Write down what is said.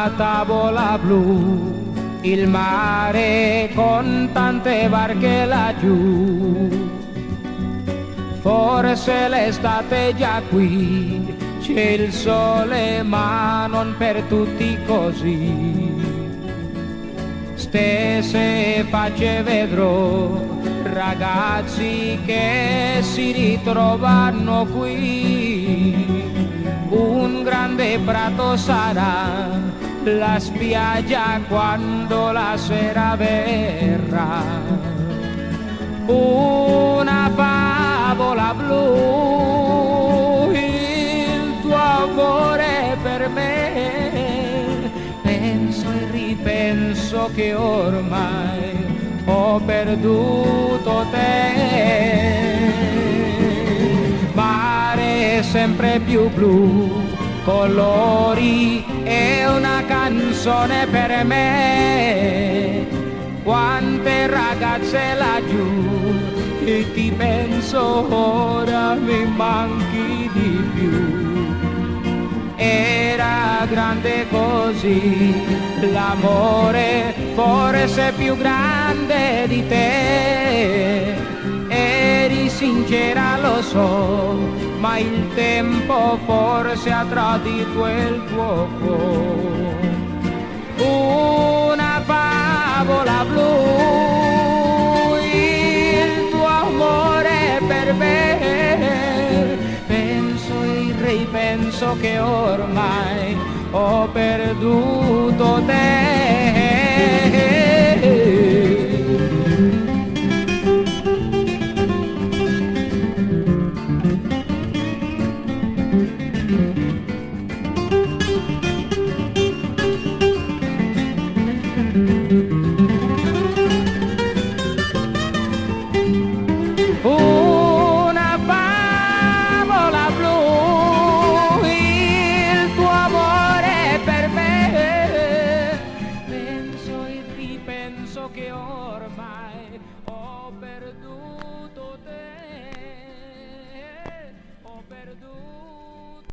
una tavola blu, il mare con tante barche laggiù. Forse l'estate è già qui, c'è il sole ma non per tutti così. Stesse facce vedrò, ragazzi che si ritrovano qui. Un grande prato sarà la spiaggia quando la sera verrà. Una favola blu, il tuo amore per me. Penso e ripenso che ormai ho perduto te. Mare sempre più blu, colori e una canzone per me. Quante ragazze laggiù, e ti penso ora mi manchi di più. Era grande così l'amore, forse più grande di te. Eri sincera, lo so, ma il tempo forse ha tradito il tuo cuore. Una favola blu, il tuo amore per me. Penso e ripenso che ormai ho perduto te. Una favola blu, il tuo amore per me. Penso e ripenso che ormai ho perduto te. Ho perduto